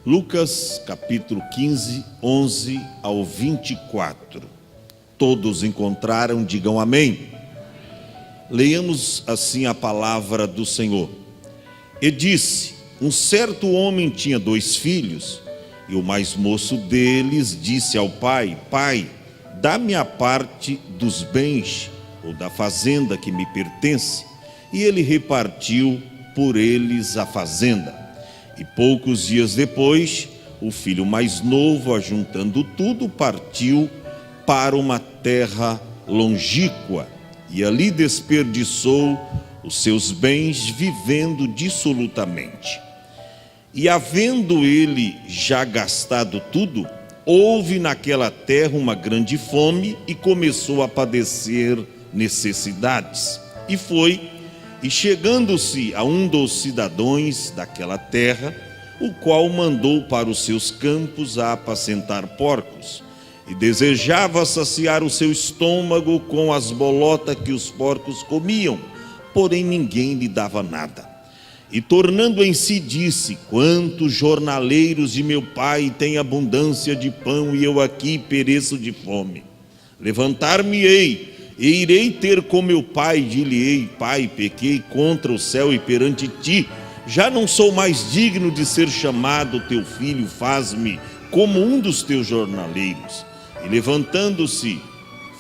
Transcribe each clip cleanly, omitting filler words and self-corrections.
Lucas capítulo 15, 11 ao 24. Todos encontraram, digam amém. Leiamos assim a palavra do Senhor. E disse: um certo homem tinha 2 filhos, e o mais moço deles disse ao pai: Pai, dá-me a parte dos bens ou da fazenda que me pertence. E ele repartiu por eles a fazenda. E poucos dias depois, o filho mais novo, ajuntando tudo, partiu para uma terra longínqua, e ali desperdiçou os seus bens, vivendo dissolutamente. E havendo ele já gastado tudo, houve naquela terra uma grande fome, e começou a padecer necessidades. E foi, e chegando-se a um dos cidadãos daquela terra, o qual mandou para os seus campos a apacentar porcos, e desejava saciar o seu estômago com as bolotas que os porcos comiam, porém ninguém lhe dava nada. E tornando em si disse: quantos jornaleiros de meu pai têm abundância de pão, e eu aqui pereço de fome. Levantar-me-ei e irei ter com meu pai, dir-lhe-ei: Pai, pequei contra o céu e perante ti, já não sou mais digno de ser chamado teu filho, faz-me como um dos teus jornaleiros. E levantando-se,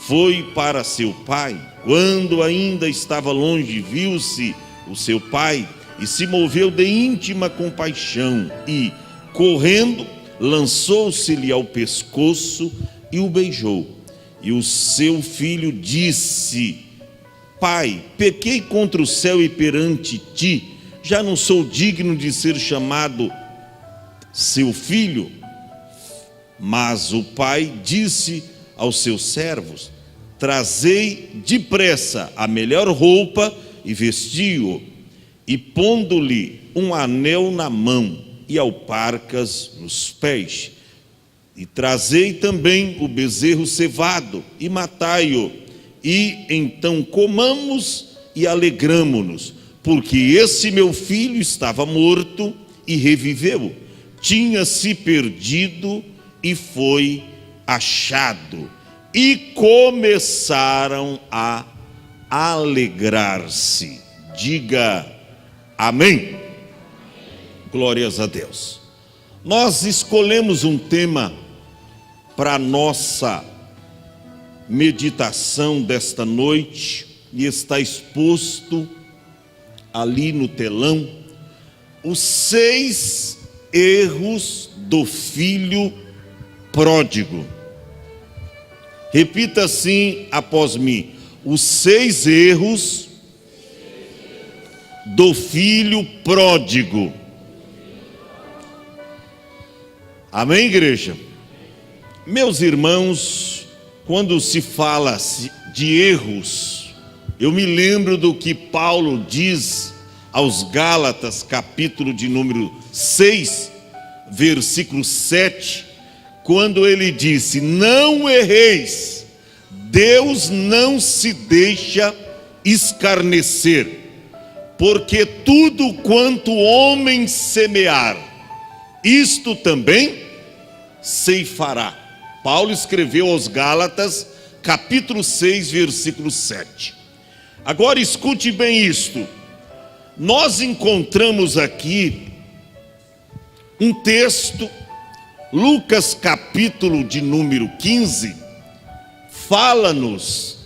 foi para seu pai. Quando ainda estava longe, viu-se o seu pai, e se moveu de íntima compaixão, e, correndo, lançou-se-lhe ao pescoço e o beijou. E o seu filho disse: Pai, pequei contra o céu e perante ti, já não sou digno de ser chamado seu filho. Mas o pai disse aos seus servos: trazei depressa a melhor roupa e vestiu-o, e pondo-lhe um anel na mão e alparcas nos pés. E trazei também o bezerro cevado e matai-o, e então comamos e alegramo-nos, porque esse meu filho estava morto e reviveu, tinha se perdido e foi achado. E começaram a alegrar-se. Diga amém. Glórias a Deus. Nós escolhemos um tema para a nossa meditação desta noite, e está exposto ali no telão: os 6 erros do filho pródigo. Repita assim após mim: os 6 erros do filho pródigo. Amém, igreja? Meus irmãos, quando se fala de erros, eu me lembro do que Paulo diz aos Gálatas, capítulo de número 6, versículo 7, quando ele disse: não erreis, Deus não se deixa escarnecer, porque tudo quanto o homem semear, isto também ceifará. Paulo escreveu aos Gálatas, capítulo 6, versículo 7. Agora escute bem isto. Nós encontramos aqui um texto, Lucas capítulo de número 15, fala-nos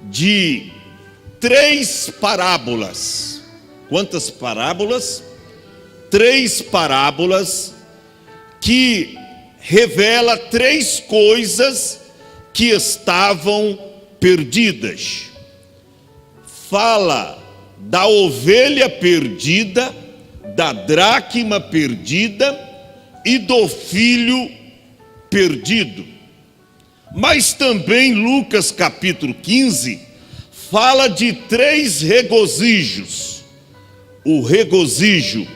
de 3 parábolas. Quantas parábolas? 3 parábolas que revela 3 coisas que estavam perdidas. Fala da ovelha perdida, da dracma perdida e do filho perdido. Mas também Lucas capítulo 15 fala de 3 regozijos. O regozijo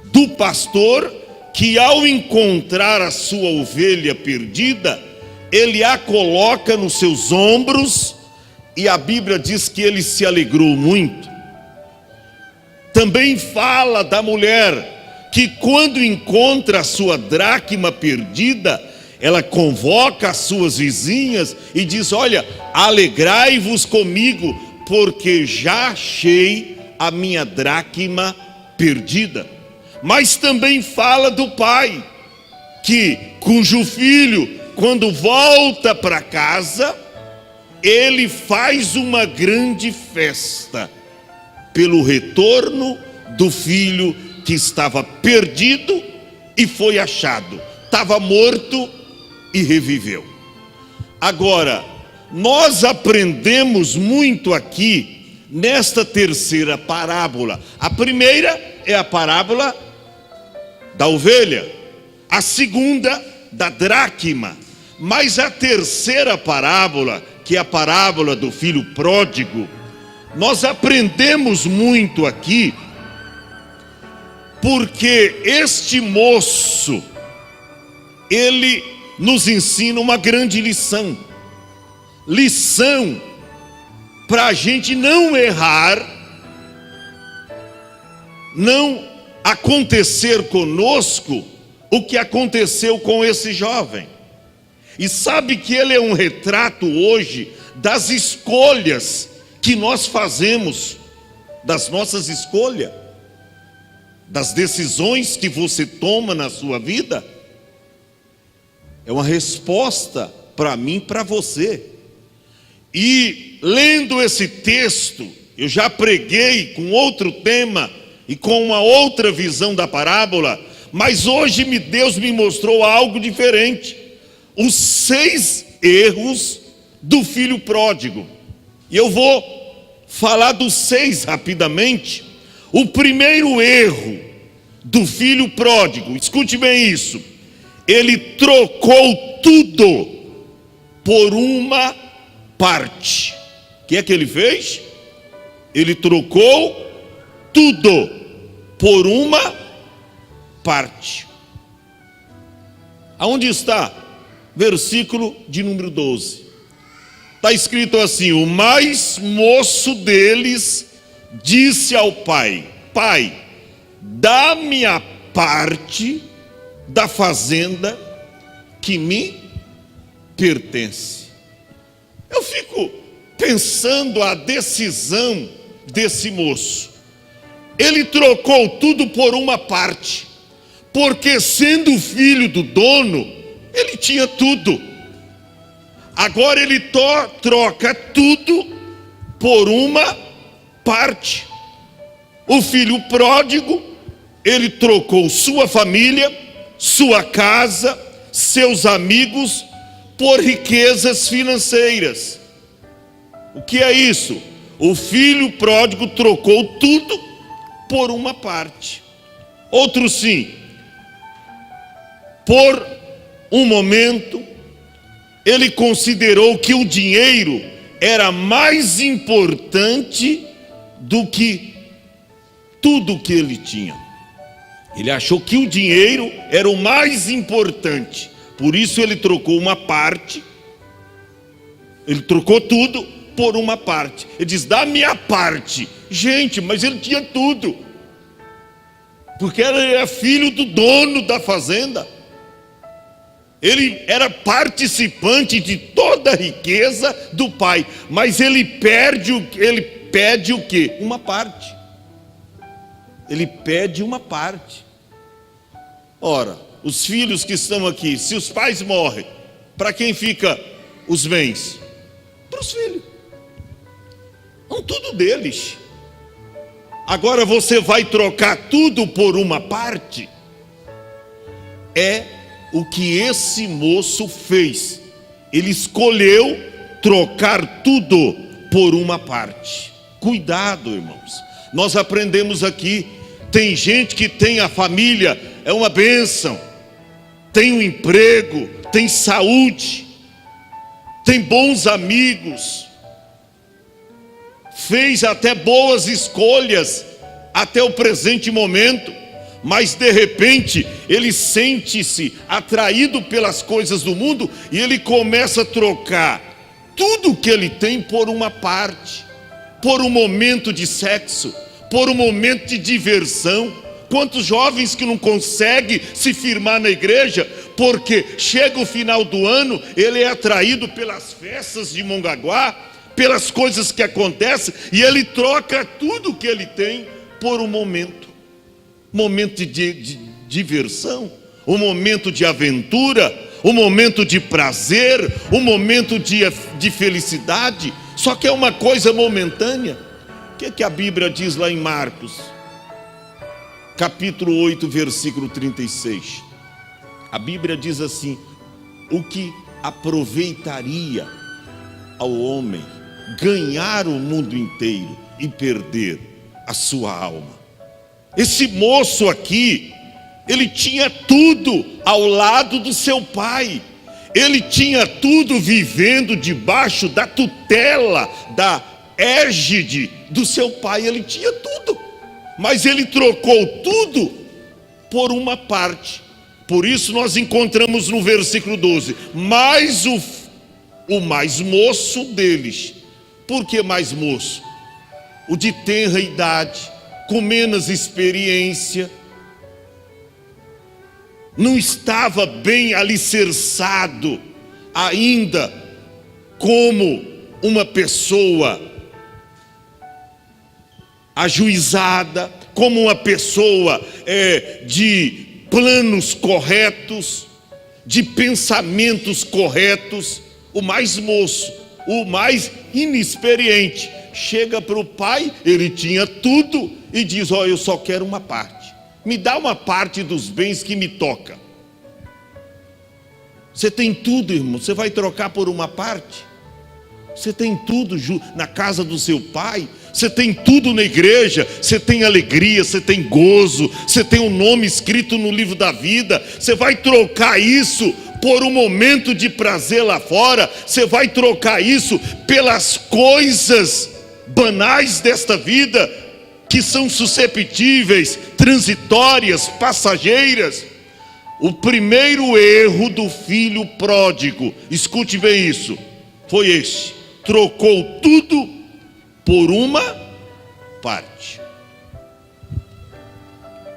do pastor, que ao encontrar a sua ovelha perdida, ele a coloca nos seus ombros, e a Bíblia diz que ele se alegrou muito. Também fala da mulher que quando encontra a sua dracma perdida, ela convoca as suas vizinhas e diz: olha, alegrai-vos comigo, porque já achei a minha dracma perdida. Mas também fala do pai, cujo filho, quando volta para casa, ele faz uma grande festa pelo retorno do filho que estava perdido e foi achado, estava morto e reviveu. Agora, nós aprendemos muito aqui nesta terceira parábola. A primeira é a parábola da ovelha, a segunda da dracma, mas a terceira parábola, que é a parábola do filho pródigo, nós aprendemos muito aqui, porque este moço, ele nos ensina uma grande lição para a gente não errar, não acontecer conosco o que aconteceu com esse jovem. E sabe que ele é um retrato hoje das escolhas que nós fazemos, das nossas escolhas, das decisões que você toma na sua vida. É uma resposta para mim, para você. E lendo esse texto, eu já preguei com outro tema e com uma outra visão da parábola, mas hoje Deus me mostrou algo diferente. Os 6 erros do filho pródigo. E eu vou falar dos 6 rapidamente. O primeiro erro do filho pródigo, escute bem isso: ele trocou tudo por uma parte. O que é que ele fez? Ele trocou tudo por uma parte. Aonde está? Versículo de número 12. Está escrito assim: o mais moço deles disse ao pai: pai, dá-me a parte da fazenda que me pertence. Eu fico pensando a decisão desse moço. Ele trocou tudo por uma parte, porque sendo filho do dono, ele tinha tudo. Agora ele troca tudo por uma parte. O filho pródigo, ele trocou sua família, sua casa, seus amigos, por riquezas financeiras. O que é isso? O filho pródigo trocou tudo por uma parte. Outro sim, por um momento, ele considerou que o dinheiro era mais importante do que tudo que ele tinha. Ele achou que o dinheiro era o mais importante. Por isso ele trocou uma parte. Ele trocou tudo por uma parte. Ele diz: dá a minha parte. Gente, mas ele tinha tudo, porque ele era filho do dono da fazenda. Ele era participante de toda a riqueza do pai. Mas ele pede o quê? Uma parte. Ele pede uma parte. Ora, os filhos que estão aqui, se os pais morrem, para quem fica os bens? Para os filhos. São tudo deles. Agora você vai trocar tudo por uma parte? É o que esse moço fez. Ele escolheu trocar tudo por uma parte. Cuidado, irmãos. Nós aprendemos aqui, tem gente que tem a família, é uma bênção, tem um emprego, tem saúde, tem bons amigos, fez até boas escolhas até o presente momento, mas de repente ele sente-se atraído pelas coisas do mundo e ele começa a trocar tudo que ele tem por uma parte, por um momento de sexo, por um momento de diversão, Quantos jovens que não conseguem se firmar na igreja, porque chega o final do ano, ele é atraído pelas festas de Mongaguá, pelas coisas que acontecem, e ele troca tudo que ele tem por um momento de diversão, um momento de aventura, um momento de prazer, um momento de felicidade, só que é uma coisa momentânea. O que a Bíblia diz lá em Marcos, capítulo 8, versículo 36? A Bíblia diz assim: o que aproveitaria ao homem ganhar o mundo inteiro e perder a sua alma? Esse moço aqui, ele tinha tudo ao lado do seu pai, ele tinha tudo vivendo debaixo da tutela, da égide do seu pai, ele tinha tudo, mas ele trocou tudo por uma parte. Por isso nós encontramos no versículo 12, mas o mais moço deles. Por que mais moço? O de tenra idade, com menos experiência, não estava bem alicerçado ainda como uma pessoa ajuizada, como uma pessoa de planos corretos, de pensamentos corretos. O mais moço, o mais inexperiente, chega para o pai, ele tinha tudo, e diz: ó, eu só quero uma parte, me dá uma parte dos bens que me toca. Você tem tudo, irmão, você vai trocar por uma parte? Você tem tudo na casa do seu pai, você tem tudo na igreja, você tem alegria, você tem gozo, você tem um nome escrito no livro da vida. Você vai trocar isso por um momento de prazer lá fora? Você vai trocar isso pelas coisas banais desta vida, que são susceptíveis, transitórias, passageiras? O primeiro erro do filho pródigo, escute bem isso, foi este: trocou tudo por uma parte.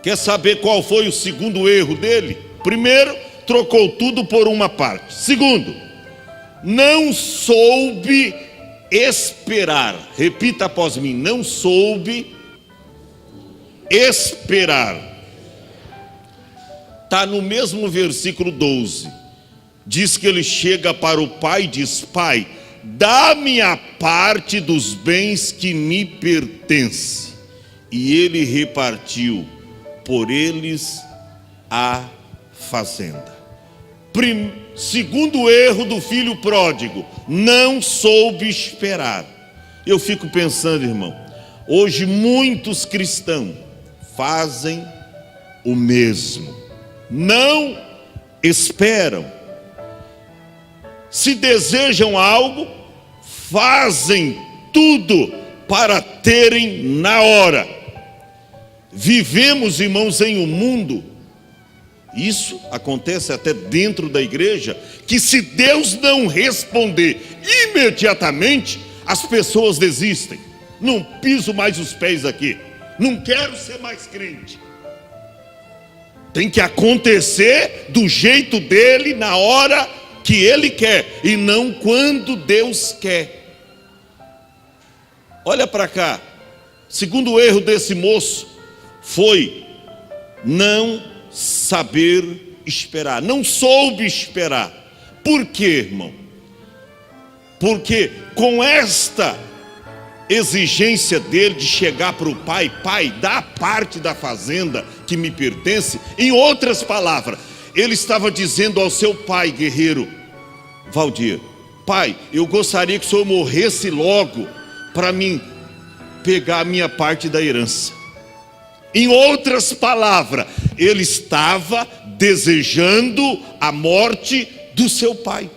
Quer saber qual foi o segundo erro dele? Primeiro, trocou tudo por uma parte. Segundo, não soube esperar. Repita após mim: não soube esperar. Está no mesmo versículo 12. Diz que ele chega para o pai e diz: pai, dá-me a parte dos bens que me pertence. E ele repartiu por eles a fazenda. Segundo erro do filho pródigo, não soube esperar. Eu fico pensando, irmão, hoje muitos cristãos fazem o mesmo, não esperam. Se desejam algo, fazem tudo para terem na hora. Vivemos, irmãos, em um mundo, isso acontece até dentro da igreja, que se Deus não responder imediatamente, as pessoas desistem. Não piso mais os pés aqui, não quero ser mais crente. Tem que acontecer do jeito dele, na hora que ele quer, e não quando Deus quer. Olha para cá. Segundo erro desse moço foi não saber esperar, não soube esperar. Por quê, irmão? Porque com esta exigência dele de chegar para o pai: pai, dá a parte da fazenda que me pertence. Em outras palavras, ele estava dizendo ao seu pai guerreiro: Valdir, pai, eu gostaria que o senhor morresse logo para mim pegar a minha parte da herança. Em outras palavras, ele estava desejando a morte do seu pai.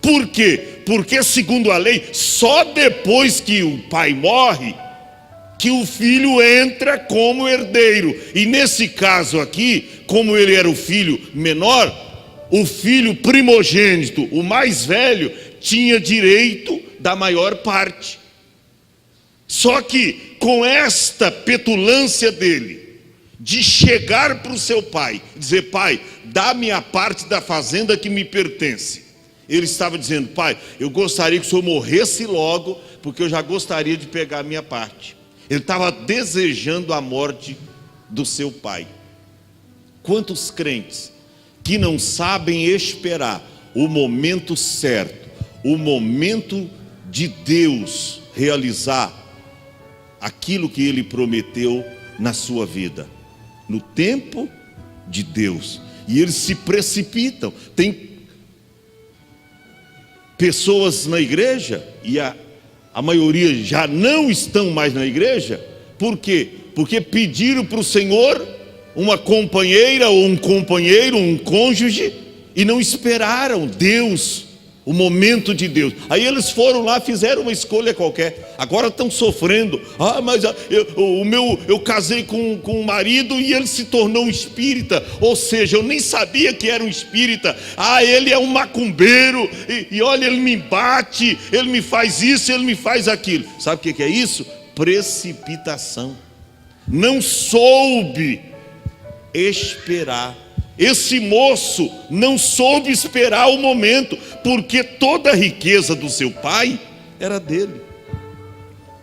Por quê? Porque segundo a lei, só depois que o pai morre, que o filho entra como herdeiro. E nesse caso aqui, como ele era o filho menor, o filho primogênito, o mais velho, tinha direito da maior parte. Só que com esta petulância dele, de chegar para o seu pai, dizer: pai, dá-me a parte da fazenda que me pertence. Ele estava dizendo: pai, eu gostaria que o senhor morresse logo, porque eu já gostaria de pegar a minha parte. Ele estava desejando a morte do seu pai. Quantos crentes que não sabem esperar o momento certo, o momento de Deus realizar aquilo que Ele prometeu na sua vida, no tempo de Deus, e eles se precipitam. Tem pessoas na igreja, e a maioria já não estão mais na igreja. Por quê? Porque pediram para o Senhor uma companheira ou um companheiro, um cônjuge, e não esperaram Deus, o momento de Deus. Aí eles foram lá, fizeram uma escolha qualquer, agora estão sofrendo. Mas eu casei com um marido e ele se tornou um espírita, ou seja, eu nem sabia que era um espírita. Ele é um macumbeiro, e olha, ele me bate, ele me faz isso, ele me faz aquilo. Sabe o que é isso? Precipitação. Não soube esperar. Esse moço não soube esperar o momento, porque toda a riqueza do seu pai era dele,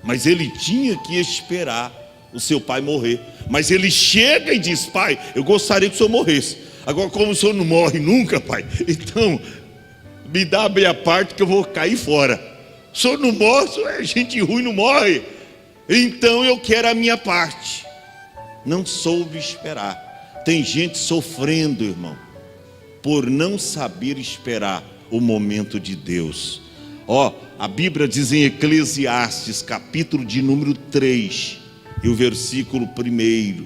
mas ele tinha que esperar o seu pai morrer. Mas ele chega e diz: pai, eu gostaria que o senhor morresse. Agora, como o senhor não morre nunca, pai, então me dá a minha parte que eu vou cair fora. O senhor não morre, gente ruim não morre, então eu quero a minha parte. Não soube esperar. Tem gente sofrendo, irmão, por não saber esperar o momento de Deus. A Bíblia diz em Eclesiastes, capítulo de número 3, e o versículo 1,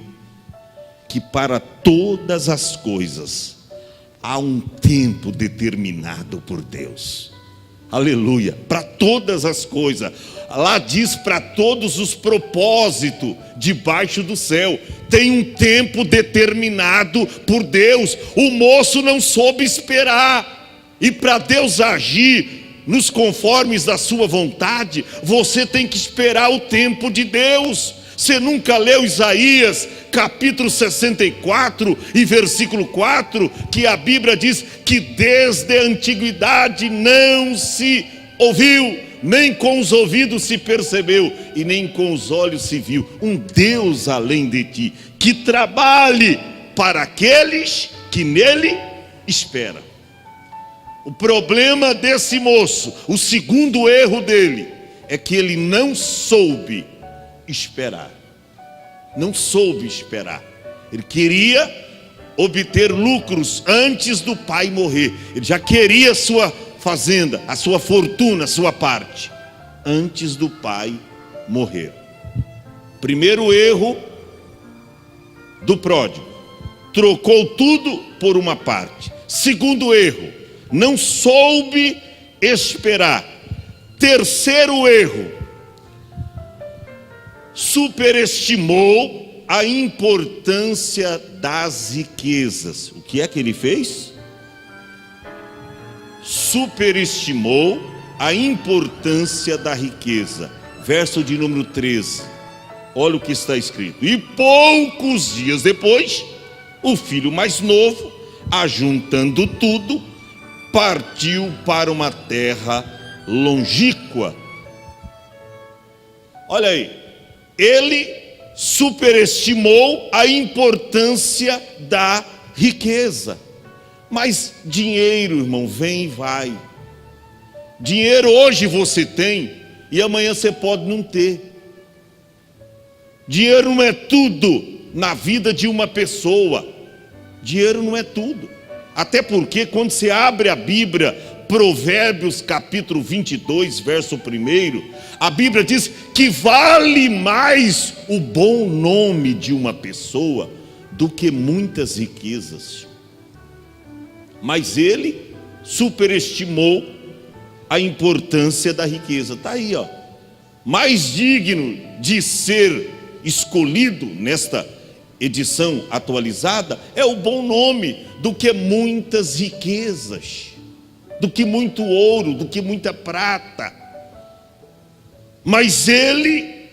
que para todas as coisas há um tempo determinado por Deus. Aleluia, para todas as coisas. Lá diz: para todos os propósitos debaixo do céu tem um tempo determinado por Deus. O moço não soube esperar, e para Deus agir nos conformes da sua vontade, você tem que esperar o tempo de Deus. Você nunca leu Isaías capítulo 64 e versículo 4, que a Bíblia diz que desde a antiguidade não se ouviu, nem com os ouvidos se percebeu, e nem com os olhos se viu um Deus além de ti, que trabalhe para aqueles que nele esperam. O problema desse moço, o segundo erro dele, é que ele não soube esperar. Não soube esperar. Ele queria obter lucros antes do pai morrer. Ele já queria a sua fazenda, a sua fortuna, a sua parte, antes do pai morrer. Primeiro erro do pródigo: trocou tudo por uma parte. Segundo erro: não soube esperar. Terceiro erro: superestimou a importância das riquezas. O que é que ele fez? Superestimou a importância da riqueza. Verso de número 13. Olha o que está escrito: e poucos dias depois, o filho mais novo, ajuntando tudo, partiu para uma terra longínqua. Olha aí, ele superestimou a importância da riqueza. Mas dinheiro, irmão, vem e vai. Dinheiro hoje você tem e amanhã você pode não ter. Dinheiro não é tudo na vida de uma pessoa. Dinheiro não é tudo. Até porque quando você abre a Bíblia, Provérbios capítulo 22, verso 1, a Bíblia diz que vale mais o bom nome de uma pessoa do que muitas riquezas. Mas ele superestimou a importância da riqueza. Está aí, ó. Mais digno de ser escolhido nesta edição atualizada é o bom nome do que muitas riquezas, do que muito ouro, do que muita prata. Mas ele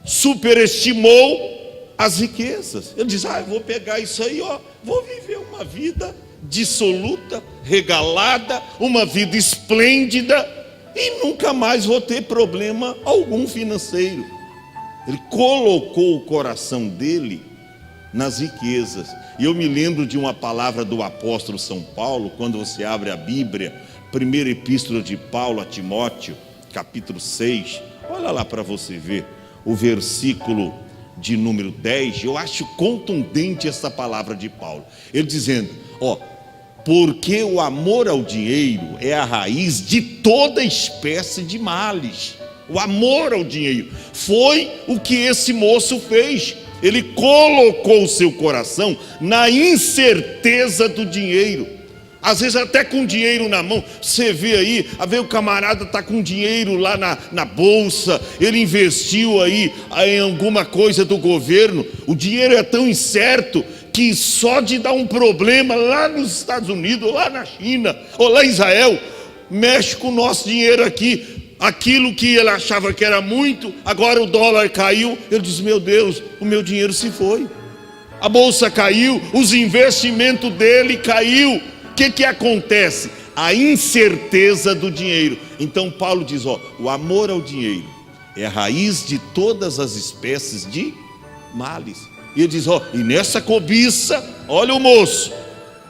superestimou as riquezas. Ele diz: eu vou pegar isso aí, vou viver uma vida dissoluta, regalada, uma vida esplêndida, e nunca mais vou ter problema algum financeiro. Ele colocou o coração dele nas riquezas. E eu me lembro de uma palavra do apóstolo São Paulo, quando você abre a Bíblia, primeira epístola de Paulo a Timóteo, capítulo 6, olha lá para você ver, o versículo de número 10, eu acho contundente essa palavra de Paulo. Ele dizendo, porque o amor ao dinheiro é a raiz de toda espécie de males. O amor ao dinheiro foi o que esse moço fez. Ele colocou o seu coração na incerteza do dinheiro. Às vezes até com dinheiro na mão. Você vê aí, o camarada está com dinheiro lá na bolsa, ele investiu aí em alguma coisa do governo. O dinheiro é tão incerto que só de dar um problema lá nos Estados Unidos, ou lá na China, ou lá em Israel, mexe com o nosso dinheiro aqui. Aquilo que ele achava que era muito, agora o dólar caiu, ele diz: meu Deus, o meu dinheiro se foi. A bolsa caiu, os investimentos dele caiu. O que acontece? A incerteza do dinheiro. Então Paulo diz, o amor ao dinheiro é a raiz de todas as espécies de males. E ele diz, e nessa cobiça, olha o moço,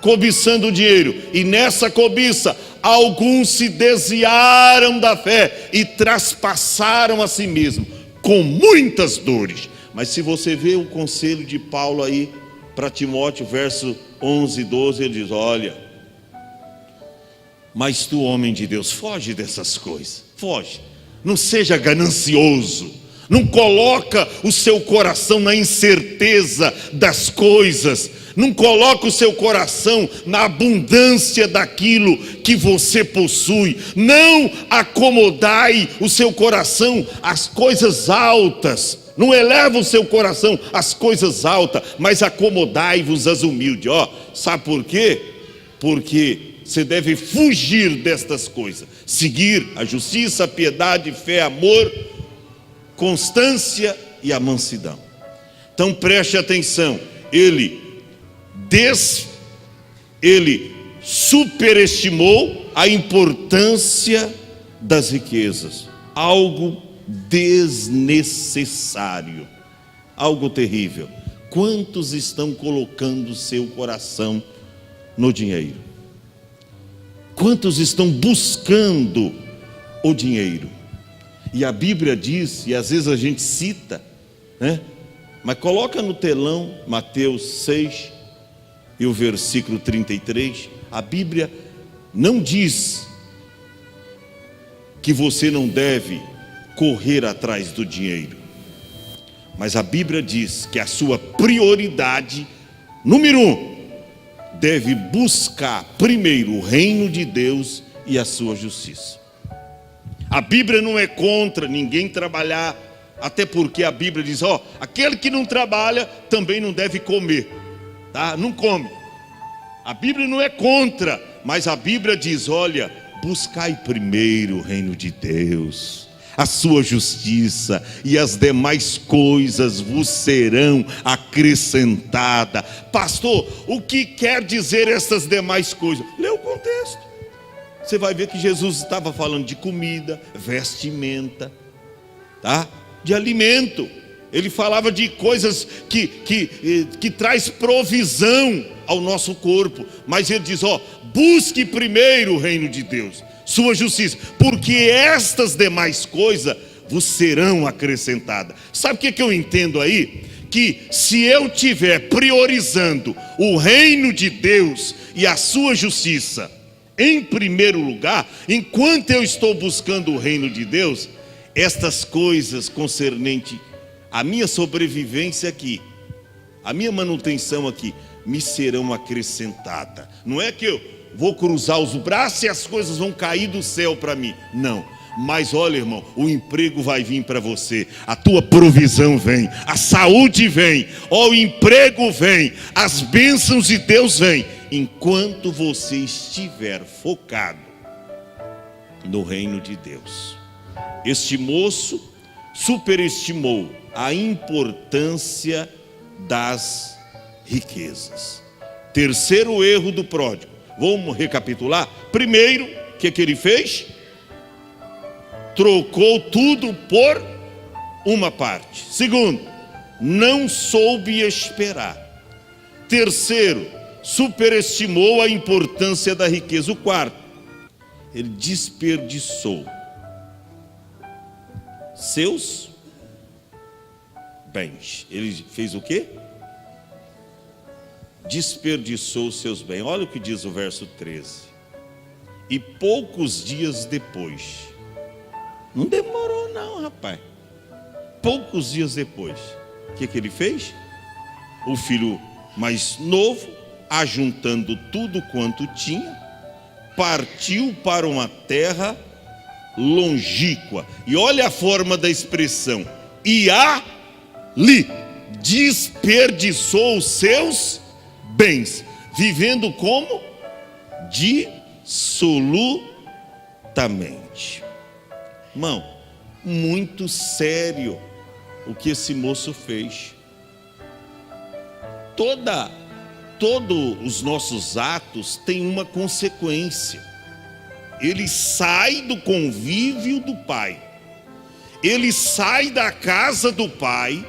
cobiçando o dinheiro, e nessa cobiça, alguns se desviaram da fé e traspassaram a si mesmo, com muitas dores. Mas se você vê o conselho de Paulo aí, para Timóteo, verso 11 e 12, ele diz, olha, mas tu, homem de Deus, foge dessas coisas, foge, não seja ganancioso, não coloca o seu coração na incerteza das coisas, não coloca o seu coração na abundância daquilo que você possui, não acomodai o seu coração às coisas altas, não eleva o seu coração às coisas altas, mas acomodai-vos às humildes. Sabe por quê? Porque você deve fugir destas coisas, seguir a justiça, a piedade, fé, amor, constância e a mansidão. Então preste atenção, ele superestimou a importância das riquezas, algo desnecessário, algo terrível. Quantos estão colocando seu coração no dinheiro? Quantos estão buscando o dinheiro? E a Bíblia diz, e às vezes a gente cita, né? Mas coloca no telão Mateus 6 e o versículo 33. A Bíblia não diz que você não deve correr atrás do dinheiro, mas a Bíblia diz que a sua prioridade, número 1, deve buscar primeiro o reino de Deus e a sua justiça. A Bíblia não é contra ninguém trabalhar, até porque a Bíblia diz, aquele que não trabalha também não deve comer, tá? Não come. A Bíblia não é contra, mas a Bíblia diz, olha, buscai primeiro o reino de Deus, a sua justiça, e as demais coisas vos serão acrescentadas. Pastor, o que quer dizer essas demais coisas? Lê o contexto. Você vai ver que Jesus estava falando de comida, vestimenta, tá? De alimento. Ele falava de coisas que traz provisão ao nosso corpo. Mas ele diz, busque primeiro o reino de Deus, sua justiça, porque estas demais coisas vos serão acrescentadas. Sabe o que eu entendo aí? Que se eu estiver priorizando o reino de Deus e a sua justiça em primeiro lugar, enquanto eu estou buscando o reino de Deus, estas coisas concernentes à minha sobrevivência aqui, a minha manutenção aqui, me serão acrescentadas. Não é que eu vou cruzar os braços e as coisas vão cair do céu para mim, não. Mas olha, irmão, o emprego vai vir para você, a tua provisão vem, a saúde vem, o emprego vem, as bênçãos de Deus vêm, enquanto você estiver focado no reino de Deus. Este moço superestimou a importância das riquezas. Terceiro erro do pródigo. Vamos recapitular? Primeiro, o que ele fez? Trocou tudo por uma parte. Segundo, não soube esperar. Terceiro, superestimou a importância da riqueza. O quarto, ele desperdiçou seus bens. Ele fez o quê? Desperdiçou seus bens. Olha o que diz o verso 13. E poucos dias depois, não demorou não, rapaz. Poucos dias depois, o que ele fez? O filho mais novo, ajuntando tudo quanto tinha, partiu para uma terra longínqua. E olha a forma da expressão. E ali desperdiçou os seus bens, vivendo como? Dissolutamente. Irmão, muito sério o que esse moço fez. Todos os nossos atos têm uma consequência. Ele sai do convívio do pai, ele sai da casa do pai,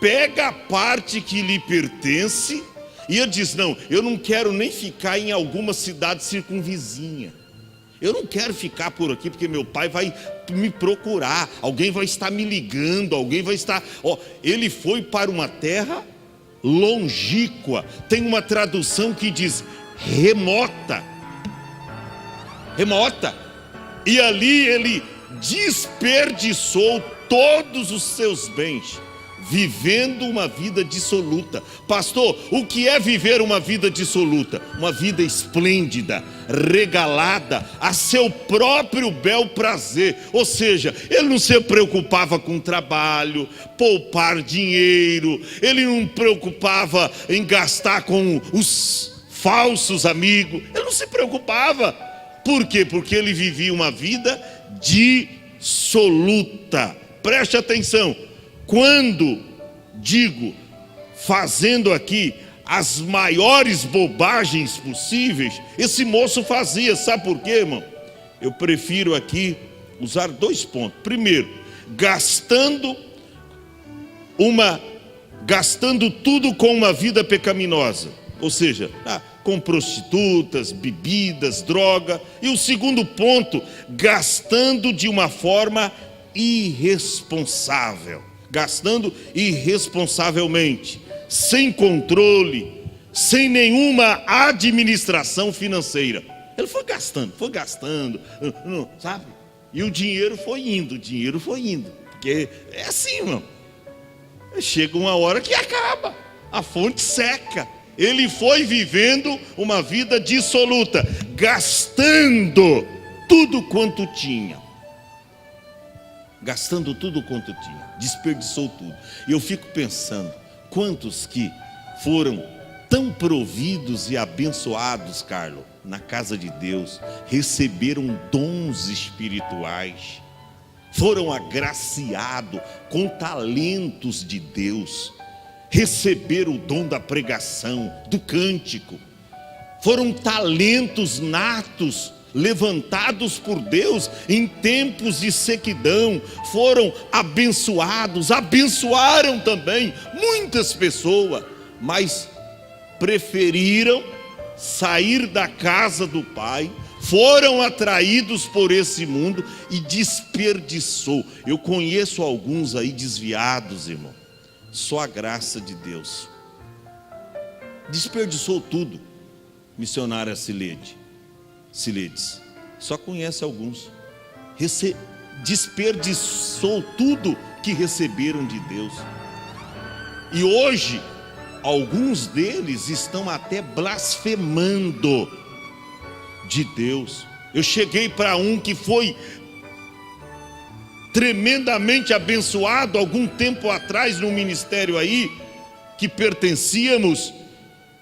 pega a parte que lhe pertence e ele diz: não, eu não quero nem ficar em alguma cidade circunvizinha, eu não quero ficar por aqui porque meu pai vai me procurar, alguém vai estar me ligando, alguém vai estar... Ele foi para uma terra longínqua. Tem uma tradução que diz remota. E ali ele desperdiçou todos os seus bens, vivendo uma vida dissoluta. Pastor, o que é viver uma vida dissoluta? Uma vida esplêndida, regalada a seu próprio bel prazer. Ou seja, ele não se preocupava com trabalho, poupar dinheiro, ele não preocupava em gastar com os falsos amigos, ele não se preocupava. Por quê? Porque ele vivia uma vida dissoluta. Preste atenção. Quando digo fazendo aqui as maiores bobagens possíveis, esse moço fazia. Sabe por quê, irmão? Eu prefiro aqui usar 2 pontos. Primeiro, gastando tudo com uma vida pecaminosa. Ou seja, com prostitutas, bebidas, droga. E o segundo ponto, gastando de uma forma irresponsável. Gastando irresponsavelmente, sem controle, sem nenhuma administração financeira. Ele foi gastando, sabe? E o dinheiro foi indo, porque é assim, irmão. Chega uma hora que acaba, a fonte seca. Ele foi vivendo uma vida dissoluta, gastando tudo quanto tinha. Desperdiçou tudo. E eu fico pensando, quantos que foram tão providos e abençoados, Carlos, na casa de Deus, receberam dons espirituais, foram agraciados com talentos de Deus, receberam o dom da pregação, do cântico, foram talentos natos, levantados por Deus em tempos de sequidão, foram abençoados, abençoaram também muitas pessoas, mas preferiram sair da casa do Pai, foram atraídos por esse mundo e desperdiçou. Eu conheço alguns aí desviados, irmão, só a graça de Deus. Desperdiçou tudo. Missionária Siledes, só conhece alguns. Desperdiçou tudo que receberam de Deus. E hoje, alguns deles estão até blasfemando de Deus. Eu cheguei para um que foi tremendamente abençoado algum tempo atrás no ministério aí, que pertencíamos,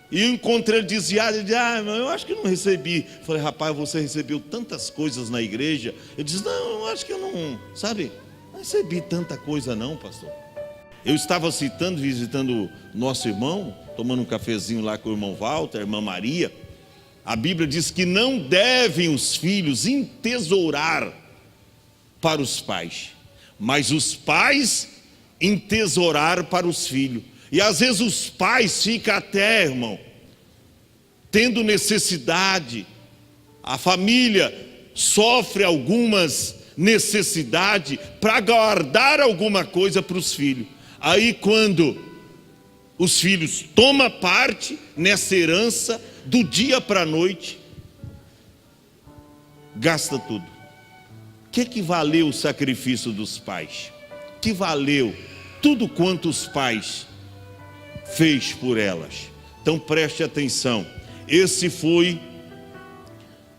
e eu encontrei ele desviado. Ele disse: eu acho que eu não recebi. Eu falei: rapaz, você recebeu tantas coisas na igreja. Ele disse: não, eu acho que eu não, não recebi tanta coisa não, pastor. Eu estava visitando nosso irmão, tomando um cafezinho lá com o irmão Walter, a irmã Maria. A Bíblia diz que não devem os filhos entesourar para os pais, mas os pais entesourar para os filhos. E às vezes os pais ficam até, irmão, tendo necessidade, a família sofre algumas necessidades para guardar alguma coisa para os filhos. Aí quando os filhos tomam parte nessa herança, do dia para a noite, gasta tudo. O que valeu o sacrifício dos pais? Que valeu tudo quanto os pais fez por elas? Então preste atenção, esse foi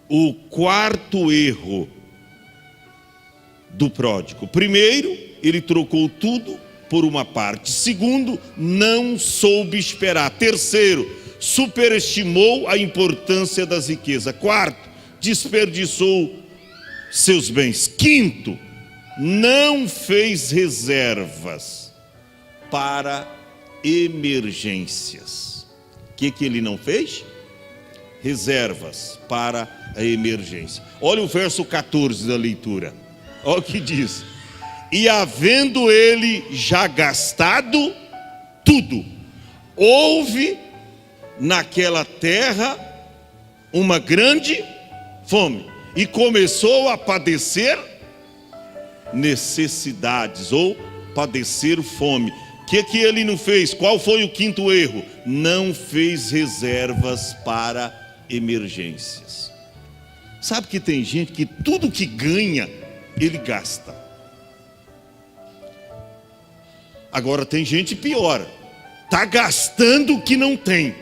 o quarto erro do pródigo. Primeiro, ele trocou tudo por uma parte. Segundo, não soube esperar. Terceiro, superestimou a importância das riquezas. Quarto, desperdiçou seus bens. Quinto, não fez reservas para emergências. O que ele não fez? Reservas para a emergência. Olha o verso 14 da leitura. Olha o que diz: e havendo ele já gastado tudo, houve naquela terra uma grande fome, e começou a padecer necessidades, ou padecer fome. O que ele não fez? Qual foi o quinto erro? Não fez reservas para emergências. Sabe que tem gente que tudo que ganha, ele gasta. Agora tem gente pior, está gastando o que não tem.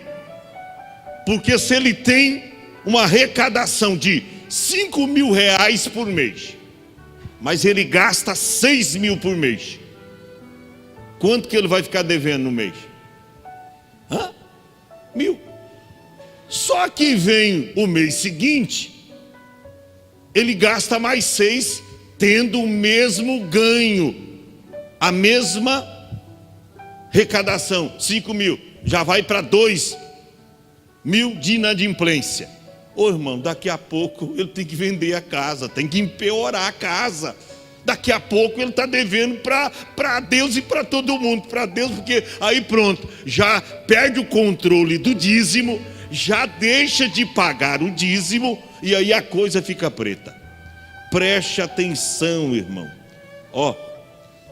Porque se ele tem uma arrecadação de 5 mil reais por mês, mas ele gasta 6 mil por mês, quanto que ele vai ficar devendo no mês? 1.000. Só que vem o mês seguinte, ele gasta mais 6, tendo o mesmo ganho, a mesma arrecadação, 5 mil, já vai para 2 mil de inadimplência. Ô irmão, daqui a pouco ele tem que vender a casa, tem que empeorar a casa. Daqui a pouco ele está devendo para Deus e para todo mundo. Para Deus, porque aí pronto, já perde o controle do dízimo, já deixa de pagar o dízimo, e aí a coisa fica preta. Preste atenção, irmão.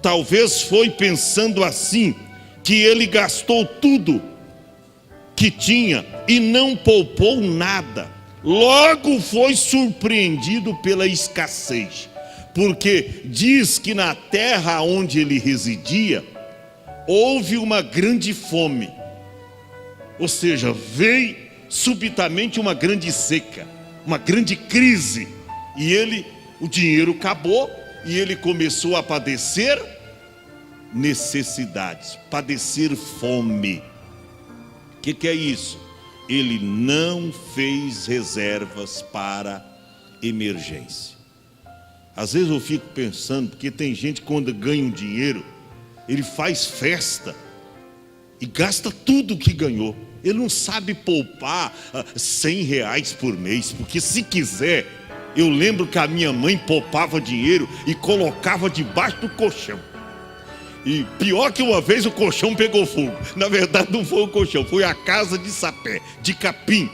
Talvez foi pensando assim, que ele gastou tudo que tinha e não poupou nada. Logo foi surpreendido pela escassez, porque diz que na terra onde ele residia houve uma grande fome, ou seja, veio subitamente uma grande seca, uma grande crise, e o dinheiro acabou, e ele começou a padecer necessidades, padecer fome. O que é isso? Ele não fez reservas para emergência. Às vezes eu fico pensando, porque tem gente que quando ganha um dinheiro, ele faz festa e gasta tudo que ganhou. Ele não sabe poupar 100 reais por mês, porque se quiser, eu lembro que a minha mãe poupava dinheiro e colocava debaixo do colchão. E pior que uma vez o colchão pegou fogo. Na verdade não foi o colchão, foi a casa de sapé, de capim.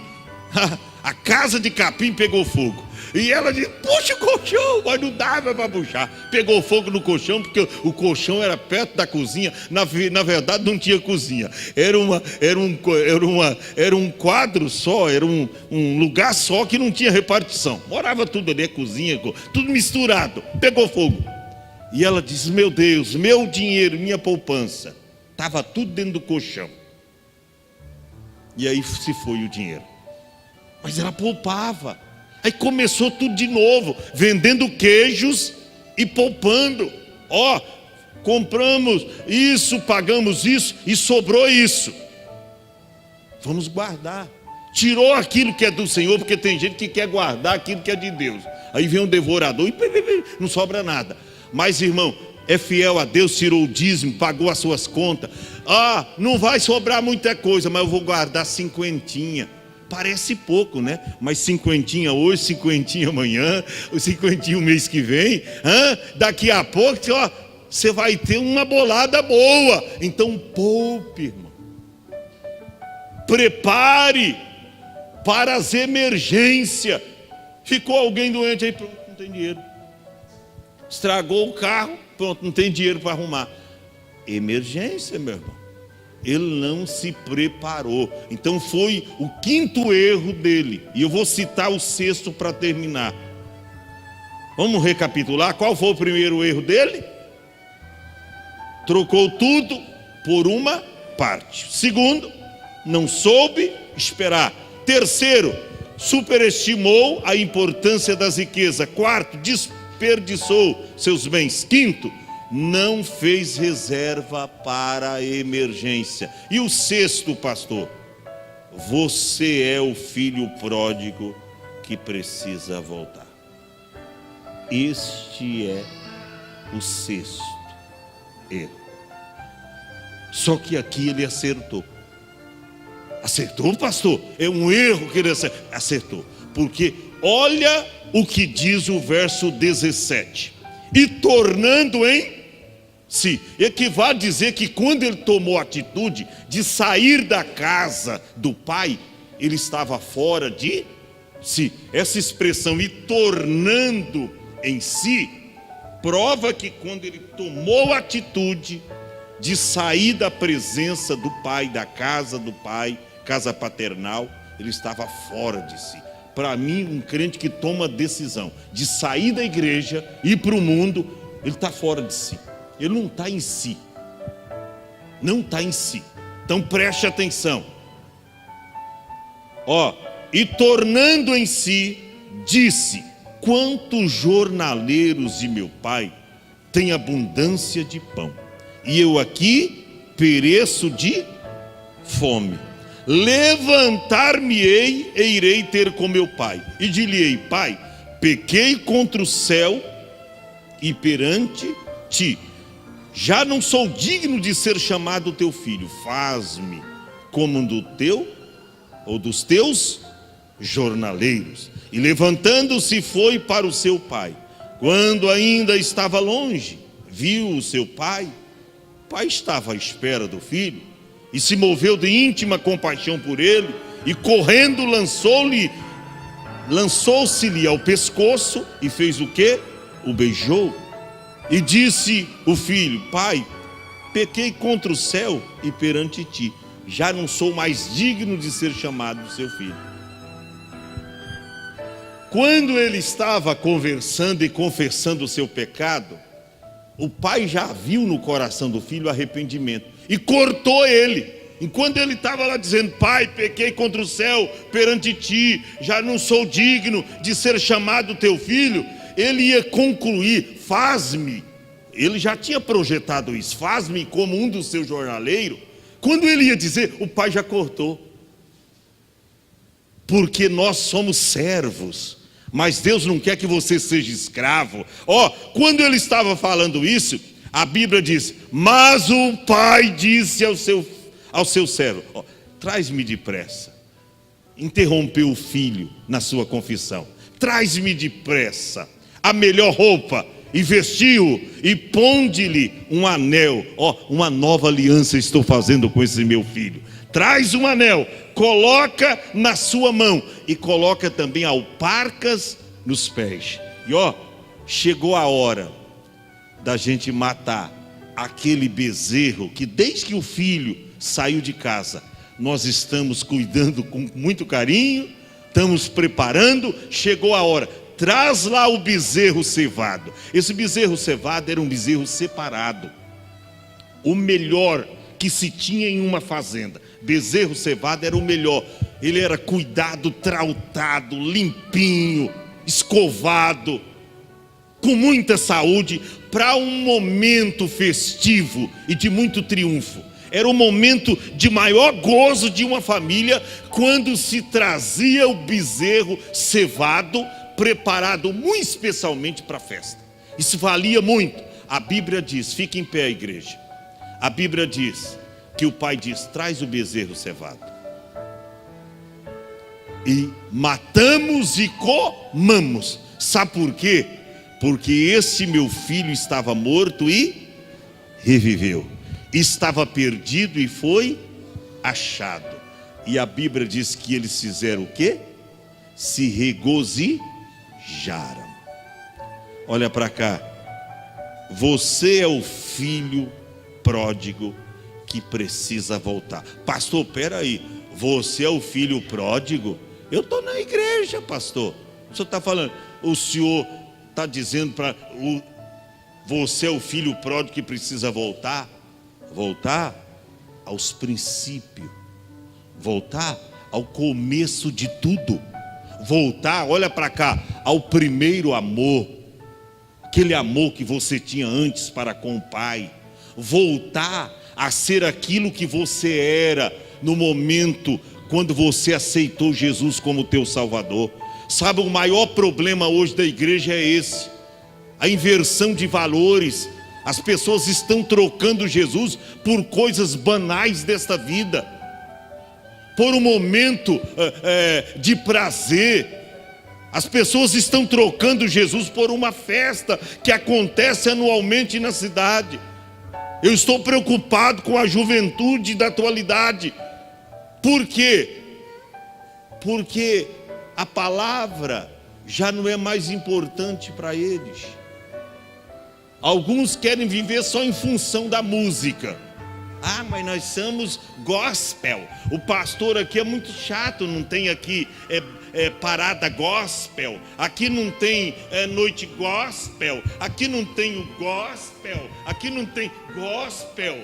A casa de capim pegou fogo. E ela disse, puxa o colchão, mas não dava para puxar. Pegou fogo no colchão, porque o colchão era perto da cozinha. Na verdade não tinha cozinha. Era um quadro só, era um lugar só que não tinha repartição. Morava tudo ali, cozinha, tudo misturado. Pegou fogo. E ela disse, meu Deus, meu dinheiro, minha poupança, estava tudo dentro do colchão. E aí se foi o dinheiro. Mas ela poupava. Aí começou tudo de novo, vendendo queijos e poupando. Compramos isso, pagamos isso e sobrou isso. Vamos guardar. Tirou aquilo que é do Senhor, porque tem gente que quer guardar aquilo que é de Deus. Aí vem um devorador e não sobra nada. Mas irmão, é fiel a Deus, tirou o dízimo, pagou as suas contas. Ah, não vai sobrar muita coisa, mas eu vou guardar cinquentinha. Parece pouco, né? Mas cinquentinha hoje, cinquentinha amanhã, cinquentinha o mês que vem, daqui a pouco, ó, você vai ter uma bolada boa. Então poupe, irmão. Prepare para as emergências. Ficou alguém doente aí, pronto, não tem dinheiro. Estragou o carro, pronto, não tem dinheiro para arrumar. Emergência, meu irmão. Ele não se preparou. Então foi o quinto erro dele. E eu vou citar o sexto para terminar. Vamos recapitular. Qual foi o primeiro erro dele? Trocou tudo por uma parte. Segundo, não soube esperar. Terceiro, superestimou a importância das riquezas. Quarto, desperdiçou seus bens. Quinto, não fez reserva para a emergência. E o sexto, pastor, você é o filho pródigo que precisa voltar. Este é o sexto erro. Só que aqui ele acertou. Acertou, pastor? É um erro que ele acertou. Porque olha o que diz o verso 17. E tornando em si, equivale a dizer que quando ele tomou a atitude de sair da casa do pai, ele estava fora de si. Essa expressão, e tornando em si, prova que quando ele tomou a atitude de sair da presença do pai, da casa do pai, casa paternal, ele estava fora de si. Para mim, um crente que toma a decisão de sair da igreja e ir para o mundo, ele está fora de si. Ele não está em si. Não está em si. Então preste atenção. E tornando em si, disse: quantos jornaleiros de meu pai têm abundância de pão, e eu aqui pereço de fome. Levantar-me-ei e irei ter com meu pai, e dir-lhe-ei: pai, pequei contra o céu e perante ti, já não sou digno de ser chamado teu filho. Faz-me como um do teu ou dos teus jornaleiros. E levantando-se foi para o seu pai. Quando ainda estava longe, viu o seu pai. O pai estava à espera do filho e se moveu de íntima compaixão por ele, e correndo lançou-se-lhe ao pescoço e fez o quê? O beijou. E disse o filho: pai, pequei contra o céu e perante ti, já não sou mais digno de ser chamado seu filho. Quando ele estava conversando e confessando o seu pecado, o pai já viu no coração do filho arrependimento e cortou ele. Enquanto ele estava lá dizendo: pai, pequei contra o céu perante ti, já não sou digno de ser chamado teu filho, ele ia concluir: faz-me. Ele já tinha projetado isso: faz-me como um dos seus jornaleiros. Quando ele ia dizer, o pai já cortou. Porque nós somos servos, mas Deus não quer que você seja escravo. Quando ele estava falando isso, a Bíblia diz: mas o pai disse ao seu servo: traz-me depressa. Interrompeu o filho na sua confissão: traz-me depressa a melhor roupa, e vestiu, e ponde-lhe um anel. Uma nova aliança estou fazendo com esse meu filho. Traz um anel, coloca na sua mão, e coloca também alparcas nos pés. E chegou a hora da gente matar aquele bezerro que desde que o filho saiu de casa, nós estamos cuidando com muito carinho, estamos preparando. Chegou a hora, traz lá o bezerro cevado. Esse bezerro cevado era um bezerro separado, o melhor que se tinha em uma fazenda. Bezerro cevado era o melhor. Ele era cuidado, trautado, limpinho, escovado, com muita saúde, para um momento festivo e de muito triunfo. Era o momento de maior gozo de uma família, quando se trazia o bezerro cevado, preparado muito especialmente para a festa. Isso valia muito. A Bíblia diz, fica em pé, igreja. A Bíblia diz que o pai diz: traz o bezerro cevado. E matamos e comamos. Sabe por quê? Porque esse meu filho estava morto e reviveu. Estava perdido e foi achado. E a Bíblia diz que eles fizeram o quê? Se regozijaram. Olha para cá. Você é o filho pródigo que precisa voltar. Pastor, peraí, você é o filho pródigo? Eu estou na igreja, pastor. O senhor está falando, o senhor está dizendo para você é o filho pródigo que precisa voltar? Voltar aos princípios, voltar ao começo de tudo, voltar, olha para cá, ao primeiro amor, aquele amor que você tinha antes para com o Pai, voltar a ser aquilo que você era no momento quando você aceitou Jesus como teu Salvador. Sabe, o maior problema hoje da igreja é esse, a inversão de valores. As pessoas estão trocando Jesus por coisas banais desta vida, por um momento de prazer. As pessoas estão trocando Jesus por uma festa que acontece anualmente na cidade. Eu estou preocupado com a juventude da atualidade. Por quê? Porque a palavra já não é mais importante para eles. Alguns querem viver só em função da música. Ah, mas nós somos gospel. O pastor aqui é muito chato, não tem aqui parada gospel. Aqui não tem noite gospel. Aqui não tem o gospel. Aqui não tem gospel.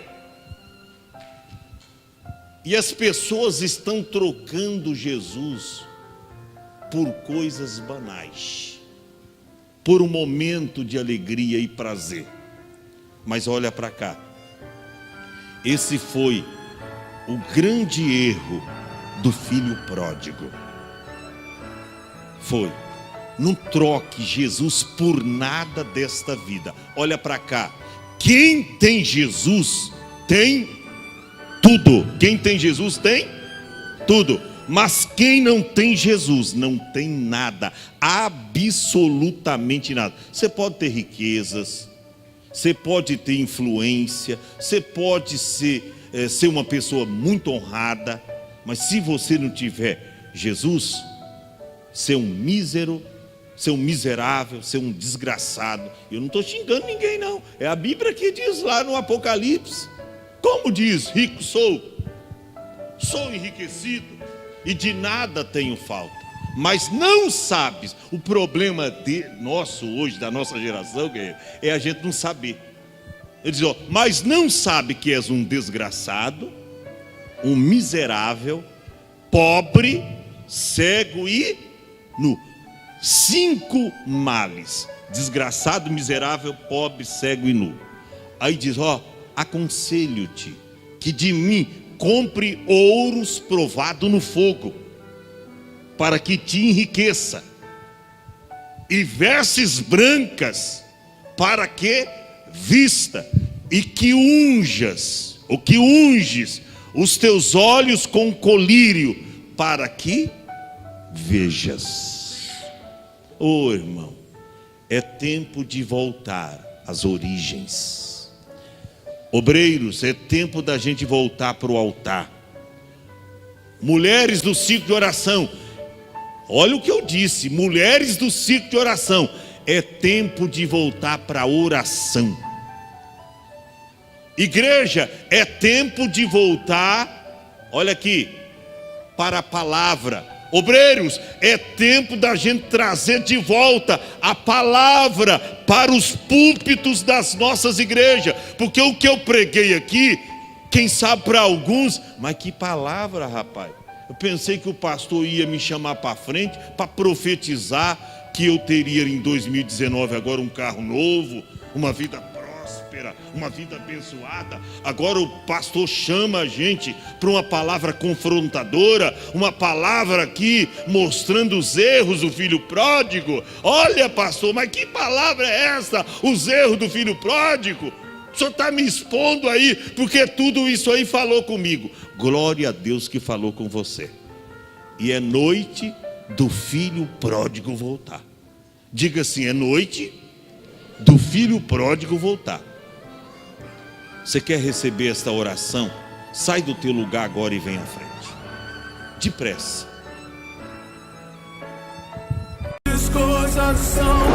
E as pessoas estão trocando Jesus por coisas banais, por um momento de alegria e prazer. Mas olha para cá. Esse foi o grande erro do filho pródigo. Foi: não troque Jesus por nada desta vida. Olha para cá. Quem tem Jesus tem tudo. Quem tem Jesus tem tudo. Mas quem não tem Jesus não tem nada, absolutamente nada. Você pode ter riquezas, você pode ter influência, você pode ser uma pessoa muito honrada, mas se você não tiver Jesus, ser um mísero, ser um miserável, ser um desgraçado. Eu não estou xingando ninguém não, é a Bíblia que diz lá no Apocalipse. Como diz? Rico sou enriquecido e de nada tenho falta. Mas não sabes, o problema nosso hoje, da nossa geração, é a gente não saber. Ele diz, mas não sabe que és um desgraçado, um miserável, pobre, cego e nu. 5 males: desgraçado, miserável, pobre, cego e nu. Aí diz, aconselho-te que de mim compre ouros provado no fogo, para que te enriqueça, e vestes brancas, para que vista, e que unges os teus olhos com colírio, para que vejas. Irmão, é tempo de voltar às origens. Obreiros, é tempo da gente voltar para o altar. Mulheres do ciclo de oração, olha o que eu disse, mulheres do ciclo de oração, é tempo de voltar para a oração. Igreja, é tempo de voltar, olha aqui, para a palavra. Obreiros, é tempo da gente trazer de volta a palavra para os púlpitos das nossas igrejas, porque o que eu preguei aqui, quem sabe para alguns, mas que palavra, rapaz. Eu pensei que o pastor ia me chamar para frente para profetizar que eu teria em 2019 agora um carro novo, uma vida próspera. próspera, uma vida abençoada. Agora o pastor chama a gente para uma palavra confrontadora, uma palavra aqui mostrando os erros do filho pródigo. Olha, pastor, mas que palavra é essa? Os erros do filho pródigo? O senhor está me expondo aí, porque tudo isso aí falou comigo. Glória a Deus que falou com você. E é noite do filho pródigo voltar. Diga assim, é noite do filho pródigo voltar. Você quer receber esta oração? Sai do teu lugar agora e vem à frente. Depressa. As coisas são